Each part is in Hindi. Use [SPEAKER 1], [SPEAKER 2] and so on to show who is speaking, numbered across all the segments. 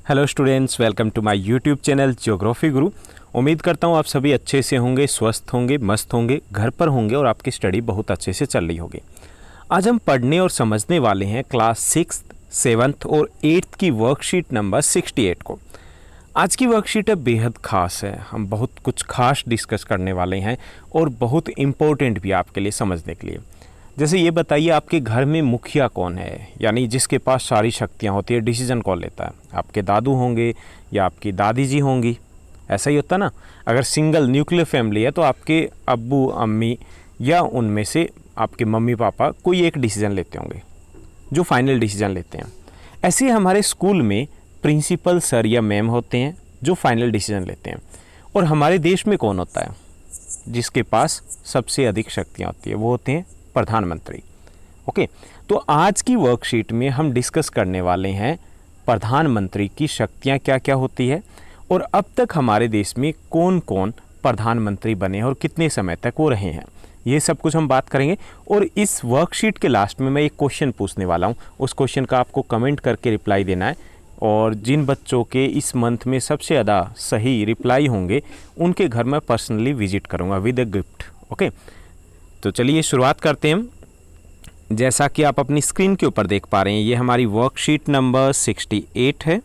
[SPEAKER 1] Hello students, welcome to my YouTube channel Geography Guru. उम्मीद करता हूँ आप सभी अच्छे से होंगे, स्वस्थ होंगे, मस्त होंगे, घर पर होंगे और आपकी स्टडी बहुत अच्छे से चल रही होगी। आज हम पढ़ने और समझने वाले हैं क्लास 6, 7 और 8 की वर्कशीट नंबर 68 को। आज की वर्कशीट है बेहद ख़ास है। हम बहुत कुछ खास डिस्कस करने वाले हैं और बहुत इम्पोर्टेंट भी आपके लिए समझने के लिए। जैसे ये बताइए, आपके घर में मुखिया कौन है, यानी जिसके पास सारी शक्तियाँ होती है, डिसीजन कौन लेता है? आपके दादू होंगे या आपकी दादी जी होंगी? ऐसा ही होता ना। अगर सिंगल न्यूक्लियर फैमिली है तो आपके अब्बू अम्मी या उनमें से आपके मम्मी पापा कोई एक डिसीजन लेते होंगे जो फाइनल डिसीजन लेते हैं। ऐसे ही हमारे स्कूल में प्रिंसिपल सर या मैम होते हैं जो फाइनल डिसीजन लेते हैं। और हमारे देश में कौन होता है जिसके पास सबसे अधिक शक्तियाँ होती है? वो होते हैं प्रधानमंत्री। ओके, तो आज की वर्कशीट में हम डिस्कस करने वाले हैं प्रधानमंत्री की शक्तियां क्या क्या होती है और अब तक हमारे देश में कौन कौन प्रधानमंत्री बने हैं और कितने समय तक वो रहे हैं। ये सब कुछ हम बात करेंगे। और इस वर्कशीट के लास्ट में मैं एक क्वेश्चन पूछने वाला हूँ। उस क्वेश्चन का आपको कमेंट करके रिप्लाई देना है और जिन बच्चों के इस मंथ में सबसे ज़्यादा सही रिप्लाई होंगे उनके घर में पर्सनली विजिट करूँगा विद अ गिफ्ट। ओके, तो चलिए शुरुआत करते हैं हम। जैसा कि आप अपनी स्क्रीन के ऊपर देख पा रहे हैं, ये हमारी वर्कशीट नंबर 68 है।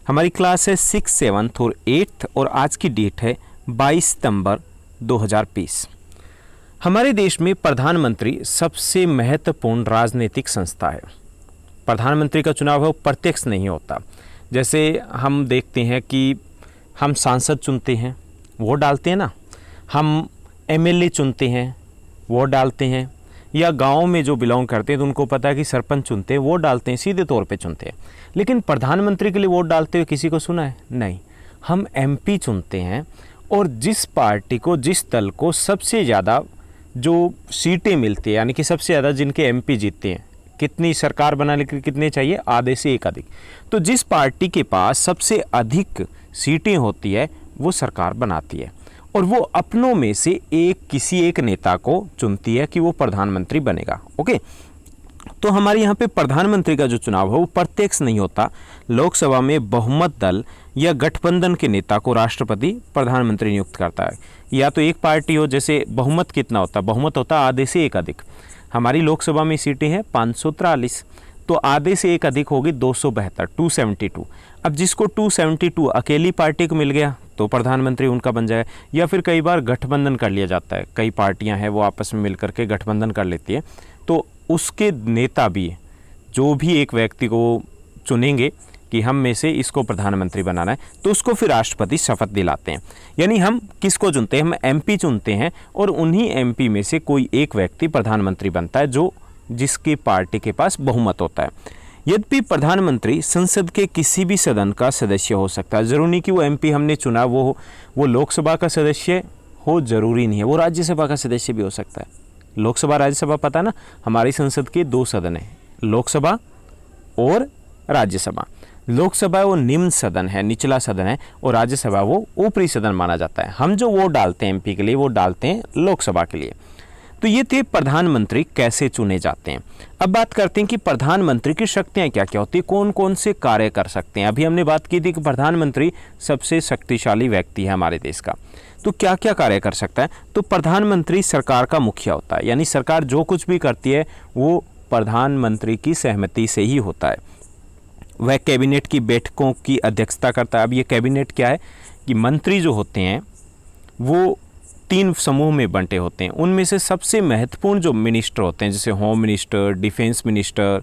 [SPEAKER 1] हमारी क्लास है 6, 7 और 8 और आज की डेट है 22 सितंबर 2020। हमारे देश में प्रधानमंत्री सबसे महत्वपूर्ण राजनीतिक संस्था है। प्रधानमंत्री का चुनाव है वो प्रत्यक्ष नहीं होता। जैसे हम देखते हैं कि हम सांसद चुनते हैं, वोट डालते हैं ना, हम एमएलए चुनते हैं, वोट डालते हैं, या गांव में जो बिलोंग करते हैं तो उनको पता है कि सरपंच चुनते हैं, वोट डालते हैं, सीधे तौर पे चुनते हैं। लेकिन प्रधानमंत्री के लिए वोट डालते हुए किसी को सुना है? नहीं। हम एमपी चुनते हैं और जिस पार्टी को, जिस दल को सबसे ज़्यादा जो सीटें मिलती है, यानी कि सबसे ज़्यादा जिनके एमपी जीतते हैं, कितनी सरकार बनाने के लिए कितने चाहिए? आधे से एक अधिक। तो जिस पार्टी के पास सबसे अधिक सीटें होती है वो सरकार बनाती है और वो अपनों में से किसी एक नेता को चुनती है कि वो प्रधानमंत्री बनेगा। ओके, तो हमारे यहाँ पे प्रधानमंत्री का जो चुनाव है वो प्रत्यक्ष नहीं होता। लोकसभा में बहुमत दल या गठबंधन के नेता को राष्ट्रपति प्रधानमंत्री नियुक्त करता है। या तो एक पार्टी हो, जैसे बहुमत कितना होता है? बहुमत होता है आधे से एक अधिक। हमारी लोकसभा में सीटें हैं 543, तो आधे से एक अधिक होगी 272, 272। अब जिसको 272 अकेली पार्टी को मिल गया तो प्रधानमंत्री उनका बन जाए। या फिर कई बार गठबंधन कर लिया जाता है, कई पार्टियां हैं वो आपस में मिलकर के गठबंधन कर लेती है, तो उसके नेता भी जो भी एक व्यक्ति को चुनेंगे कि हम में से इसको प्रधानमंत्री बनाना है, तो उसको फिर राष्ट्रपति शपथ दिलाते हैं। यानी हम किसको चुनते हैं? हम एमपी चुनते हैं और उन्हीं एमपी में से कोई एक व्यक्ति प्रधानमंत्री बनता है जो जिसकी पार्टी के पास बहुमत होता है। यद्यपि प्रधानमंत्री संसद के किसी भी सदन का सदस्य हो सकता है। ज़रूरी नहीं कि वो एमपी हमने चुना वो लोकसभा का सदस्य हो, ज़रूरी नहीं है। वो राज्यसभा का सदस्य भी हो सकता है। लोकसभा राज्यसभा पता ना, हमारी संसद के 2 सदन हैं, लोकसभा और राज्यसभा। लोकसभा वो निम्न सदन है, निचला सदन है, और राज्यसभा वो ऊपरी सदन माना जाता है। हम जो वोट डालते हैं एमपी के लिए वो डालते हैं लोकसभा के लिए। तो ये थे प्रधानमंत्री कैसे चुने जाते हैं। अब बात करते हैं कि प्रधानमंत्री की शक्तियां क्या क्या होती है, कौन कौन से कार्य कर सकते हैं। अभी हमने बात की थी कि प्रधानमंत्री सबसे शक्तिशाली व्यक्ति है हमारे देश का, तो क्या क्या कार्य कर सकता है? तो प्रधानमंत्री सरकार का मुखिया होता है, यानी सरकार जो कुछ भी करती है वो प्रधानमंत्री की सहमति से ही होता है। वह कैबिनेट की बैठकों की अध्यक्षता करता है। अब ये कैबिनेट क्या है कि मंत्री जो होते हैं वो 3 समूह में बंटे होते हैं। उनमें से सबसे महत्वपूर्ण जो मिनिस्टर होते हैं, जैसे होम मिनिस्टर, डिफेंस मिनिस्टर,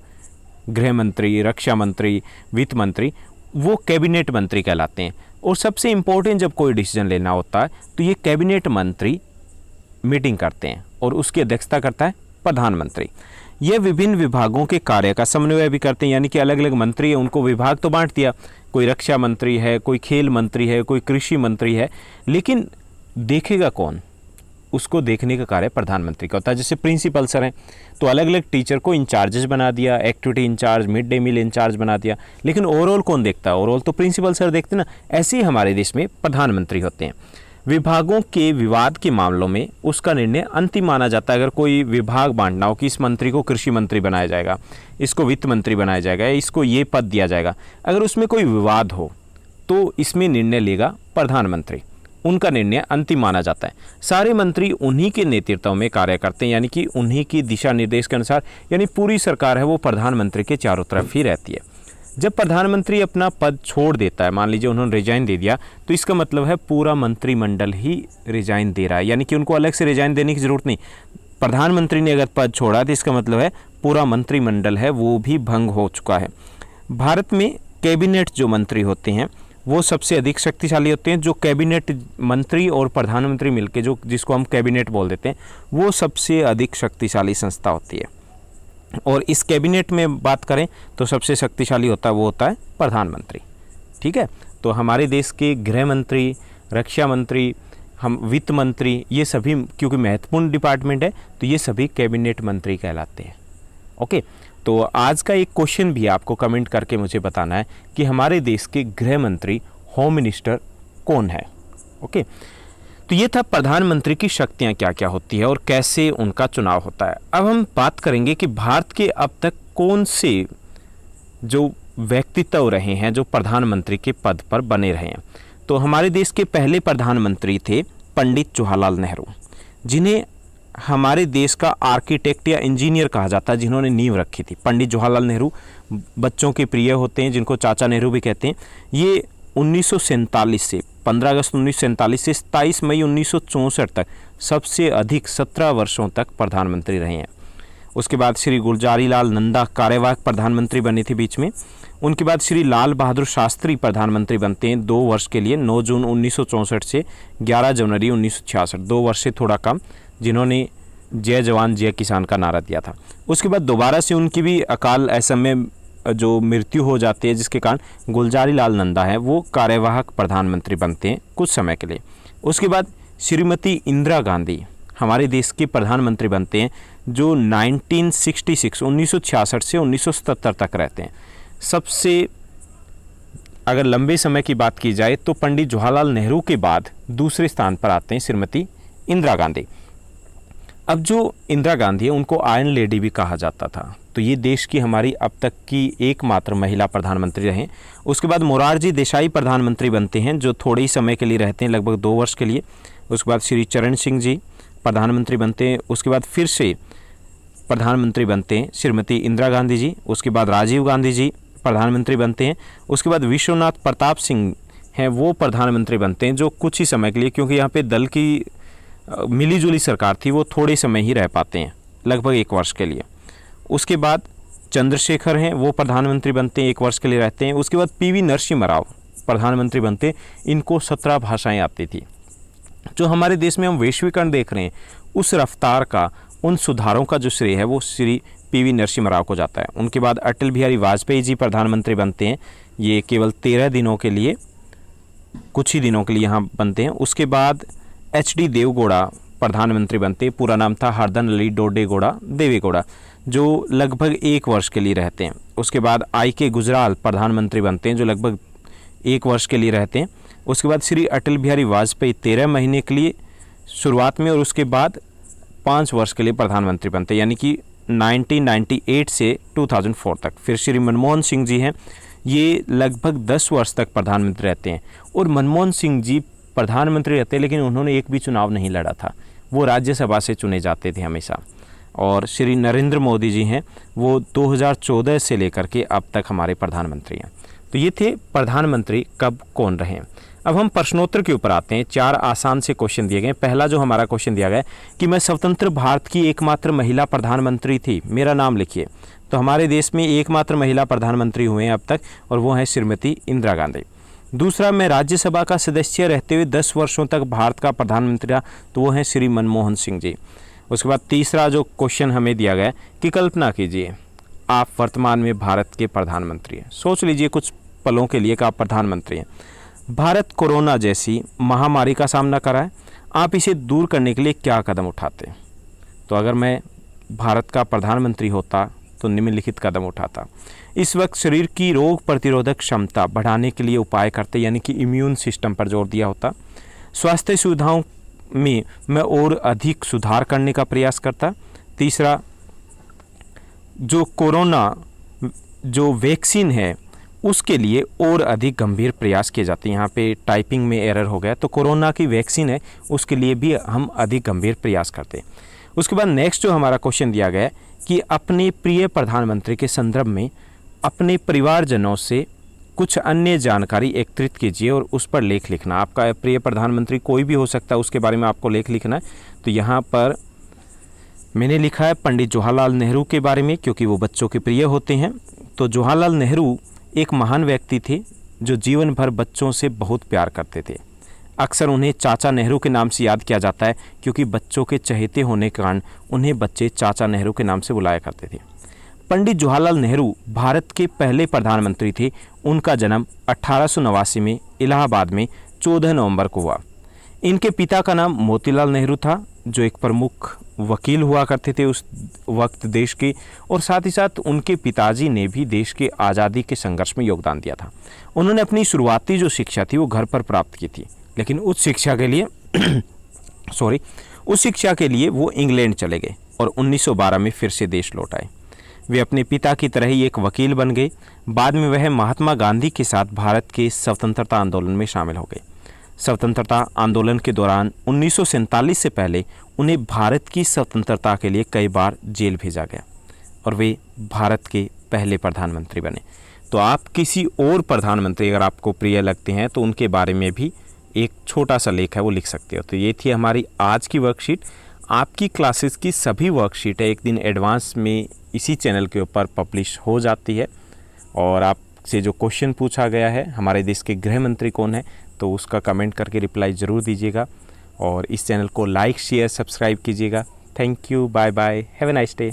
[SPEAKER 1] गृह मंत्री, रक्षा मंत्री, वित्त मंत्री, वो कैबिनेट मंत्री कहलाते हैं। और सबसे इम्पोर्टेंट जब कोई डिसीजन लेना होता है तो ये कैबिनेट मंत्री मीटिंग करते हैं और उसकी अध्यक्षता करता है प्रधानमंत्री। ये विभिन्न विभागों के कार्य का समन्वय भी करते हैं, यानी कि अलग अलग मंत्री है, उनको विभाग तो बांट दिया, कोई रक्षा मंत्री है, कोई खेल मंत्री है, कोई कृषि मंत्री है, लेकिन देखेगा कौन? उसको देखने का कार्य प्रधानमंत्री का होता है। जैसे प्रिंसिपल सर हैं तो अलग अलग टीचर को इंचार्जेस बना दिया, activity incharge, mid day meal incharge बना दिया, लेकिन ओवरऑल कौन देखता है? ओवरऑल तो प्रिंसिपल सर देखते ना। ऐसे ही हमारे देश में प्रधानमंत्री होते हैं। विभागों के विवाद के मामलों में उसका निर्णय अंतिम माना जाता है। अगर कोई विभाग बांटना हो कि इस मंत्री को कृषि मंत्री बनाया जाएगा, इसको वित्त मंत्री बनाया जाएगा, या इसको ये पद दिया जाएगा, अगर उसमें कोई विवाद हो तो इसमें निर्णय लेगा प्रधानमंत्री, उनका निर्णय अंतिम माना जाता है। सारे मंत्री उन्हीं के नेतृत्व में कार्य करते हैं, यानी कि उन्हीं की दिशा निर्देश के अनुसार, यानी पूरी सरकार है वो प्रधानमंत्री के चारों तरफ ही रहती है। जब प्रधानमंत्री अपना पद छोड़ देता है, मान लीजिए उन्होंने रिजाइन दे दिया, तो इसका मतलब है पूरा मंत्रिमंडल ही रिजाइन दे रहा है, यानी कि उनको अलग से रिजाइन देने की जरूरत नहीं। प्रधानमंत्री ने अगर पद छोड़ा तो इसका मतलब है पूरा मंत्रिमंडल है वो भी भंग हो चुका है। भारत में कैबिनेट जो मंत्री होते हैं वो सबसे अधिक शक्तिशाली होते हैं। जो कैबिनेट मंत्री और प्रधानमंत्री मिलकर जो जिसको हम कैबिनेट बोल देते हैं, वो सबसे अधिक शक्तिशाली संस्था होती है। और इस कैबिनेट में बात करें तो सबसे शक्तिशाली होता है वो होता है प्रधानमंत्री। ठीक है, तो हमारे देश के गृह मंत्री, रक्षा मंत्री, हम वित्त मंत्री, ये सभी क्योंकि महत्वपूर्ण डिपार्टमेंट है तो ये सभी कैबिनेट मंत्री कहलाते हैं। ओके, तो आज का एक क्वेश्चन भी आपको कमेंट करके मुझे बताना है कि हमारे देश के गृह मंत्री, होम मिनिस्टर कौन है। ओके, तो ये था प्रधानमंत्री की शक्तियां क्या क्या होती है और कैसे उनका चुनाव होता है। अब हम बात करेंगे कि भारत के अब तक कौन से जो व्यक्तित्व रहे हैं जो प्रधानमंत्री के पद पर बने रहे हैं। तो हमारे देश के पहले प्रधानमंत्री थे पंडित जवाहरलाल नेहरू, जिन्हें हमारे देश का आर्किटेक्ट या इंजीनियर कहा जाता है, जिन्होंने नींव रखी थी। पंडित जवाहरलाल नेहरू बच्चों के प्रिय होते हैं, जिनको चाचा नेहरू भी कहते हैं। ये 1947 से 15 अगस्त 1947 से 27 मई 1964 तक सबसे अधिक 17 वर्षों तक प्रधानमंत्री रहे हैं। उसके बाद श्री गुलजारी लाल नंदा कार्यवाहक प्रधानमंत्री बने थे बीच में। उनके बाद श्री लाल बहादुर शास्त्री प्रधानमंत्री बनते हैं 2 वर्ष के लिए, 9 जून 1964 से 11 जनवरी 1966, 2 वर्ष से थोड़ा कम, जिन्होंने जय जवान जय किसान का नारा दिया था। उसके बाद दोबारा से उनकी भी अकाल असम में जो मृत्यु हो जाती है, जिसके कारण गुलजारी लाल नंदा है वो कार्यवाहक प्रधानमंत्री बनते हैं कुछ समय के लिए। उसके बाद श्रीमती इंदिरा गांधी हमारे देश के प्रधानमंत्री बनते हैं, जो 1966 से 1977 तक रहते हैं। सबसे अगर लंबे समय की बात की जाए तो पंडित जवाहरलाल नेहरू के बाद दूसरे स्थान पर आते हैं श्रीमती इंदिरा गांधी। अब जो इंदिरा गांधी है उनको आयरन लेडी भी कहा जाता था। तो ये देश की हमारी अब तक की एकमात्र महिला प्रधानमंत्री रहे। उसके बाद मोरारजी देसाई प्रधानमंत्री बनते हैं, जो थोड़े ही समय के लिए रहते हैं, लगभग 2 वर्ष के लिए। उसके बाद श्री चरण सिंह जी प्रधानमंत्री बनते हैं। उसके बाद फिर से प्रधानमंत्री बनते हैं श्रीमती इंदिरा गांधी जी। उसके बाद राजीव गांधी जी प्रधानमंत्री बनते हैं। उसके बाद विश्वनाथ प्रताप सिंह हैं वो प्रधानमंत्री बनते हैं, जो कुछ ही समय के लिए, क्योंकि यहाँ पे दल की मिलीजुली सरकार थी, वो थोड़े समय ही रह पाते हैं, लगभग 1 वर्ष के लिए। उसके बाद चंद्रशेखर हैं वो प्रधानमंत्री बनते हैं, 1 वर्ष के लिए रहते हैं। उसके बाद पीवी नरसिम्हा राव प्रधानमंत्री बनते हैं, इनको 17 भाषाएं आती थी। जो हमारे देश में हम वैश्वीकरण देख रहे हैं, उस रफ्तार का, उन सुधारों का जो श्रेय है वो श्री पीवी नरसिम्हा राव को जाता है। उनके बाद अटल बिहारी वाजपेयी जी प्रधानमंत्री बनते हैं, ये केवल 13 दिनों के लिए, कुछ ही दिनों के लिए यहाँ बनते हैं। उसके बाद HD देवेगौड़ा प्रधानमंत्री बनते हैं, पूरा नाम था हरदन ललित डोडेगौड़ा देवेगौड़ा, जो लगभग 1 वर्ष के लिए रहते हैं। उसके बाद IK गुजराल प्रधानमंत्री बनते हैं, जो लगभग 1 वर्ष के लिए रहते हैं। उसके बाद श्री अटल बिहारी वाजपेयी 13 महीने के लिए शुरुआत में, और उसके बाद 5 वर्ष के लिए प्रधानमंत्री बनते हैं, यानी कि 1998 से 2004 तक। फिर श्री मनमोहन सिंह जी हैं, ये लगभग 10 वर्ष तक प्रधानमंत्री रहते हैं। और मनमोहन सिंह जी प्रधानमंत्री रहते हैं, लेकिन उन्होंने एक भी चुनाव नहीं लड़ा था, वो राज्यसभा से चुने जाते थे हमेशा। और श्री नरेंद्र मोदी जी हैं, वो 2014 से लेकर के अब तक हमारे प्रधानमंत्री हैं। तो ये थे प्रधानमंत्री कब कौन रहे। अब हम प्रश्नोत्तर के ऊपर आते हैं। 4 आसान से क्वेश्चन दिए गए। पहला जो हमारा क्वेश्चन दिया गया है कि मैं स्वतंत्र भारत की एकमात्र महिला प्रधानमंत्री थी, मेरा नाम लिखिए। तो हमारे देश में एकमात्र महिला प्रधानमंत्री हुए हैं अब तक, और वो हैं श्रीमती इंदिरा गांधी। दूसरा, मैं राज्यसभा का सदस्य रहते हुए 10 वर्षों तक भारत का प्रधानमंत्री रहा, तो वो हैं श्री मनमोहन सिंह जी। उसके बाद तीसरा जो क्वेश्चन हमें दिया गया है कि कल्पना कीजिए आप वर्तमान में भारत के प्रधानमंत्री हैं। सोच लीजिए कुछ पलों के लिए कि आप प्रधानमंत्री हैं। भारत कोरोना जैसी महामारी का सामना कर रहा है, आप इसे दूर करने के लिए क्या कदम उठाते? तो अगर मैं भारत का प्रधानमंत्री होता तो निम्नलिखित कदम उठाता। इस वक्त शरीर की रोग प्रतिरोधक क्षमता बढ़ाने के लिए उपाय करते, यानी कि इम्यून सिस्टम पर जोर दिया होता। स्वास्थ्य सुविधाओं में मैं और अधिक सुधार करने का प्रयास करता। तीसरा, जो कोरोना जो वैक्सीन है उसके लिए और अधिक गंभीर प्रयास किए जाते हैं। यहाँ पे टाइपिंग में एरर हो गया, तो कोरोना की वैक्सीन है उसके लिए भी हम अधिक गंभीर प्रयास करते हैं। उसके बाद नेक्स्ट जो हमारा क्वेश्चन दिया गया है कि अपने प्रिय प्रधानमंत्री के संदर्भ में अपने परिवारजनों से कुछ अन्य जानकारी एकत्रित कीजिए और उस पर लेख लिखना। आपका प्रिय प्रधानमंत्री कोई भी हो सकता है, उसके बारे में आपको लेख लिखना है। तो यहाँ पर मैंने लिखा है पंडित जवाहरलाल नेहरू के बारे में, क्योंकि वो बच्चों के प्रिय होते हैं। तो जवाहरलाल नेहरू एक महान व्यक्ति थे जो जीवन भर बच्चों से बहुत प्यार करते थे। अक्सर उन्हें चाचा नेहरू के नाम से याद किया जाता है, क्योंकि बच्चों के चहेते होने के कारण उन्हें बच्चे चाचा नेहरू के नाम से बुलाया करते थे। पंडित जवाहरलाल नेहरू भारत के पहले प्रधानमंत्री थे। उनका जन्म 1889 में इलाहाबाद में 14 नवंबर को हुआ। इनके पिता का नाम मोतीलाल नेहरू था, जो एक प्रमुख वकील हुआ करते थे उस वक्त देश के, और साथ ही साथ उनके पिताजी ने भी देश के आज़ादी के संघर्ष में योगदान दिया था। उन्होंने अपनी शुरुआती जो शिक्षा थी वो घर पर प्राप्त की थी, लेकिन उस शिक्षा के लिए वो इंग्लैंड चले गए और 1912 में फिर से देश लौट आए। वे अपने पिता की तरह ही एक वकील बन गए। बाद में वह महात्मा गांधी के साथ भारत के स्वतंत्रता आंदोलन में शामिल हो गए। स्वतंत्रता आंदोलन के दौरान 1947 से पहले उन्हें भारत की स्वतंत्रता के लिए कई बार जेल भेजा गया और वे भारत के पहले प्रधानमंत्री बने। तो आप किसी और प्रधानमंत्री अगर आपको प्रिय लगते हैं तो उनके बारे में भी एक छोटा सा लेख है वो लिख सकते हो। तो ये थी हमारी आज की वर्कशीट। आपकी क्लासेस की सभी वर्कशीट है एक दिन एडवांस में इसी चैनल के ऊपर पब्लिश हो जाती है। और आपसे जो क्वेश्चन पूछा गया है हमारे देश के गृह मंत्री कौन है, तो उसका कमेंट करके रिप्लाई ज़रूर दीजिएगा और इस चैनल को लाइक शेयर सब्सक्राइब कीजिएगा। Thank you, bye bye, have a nice day.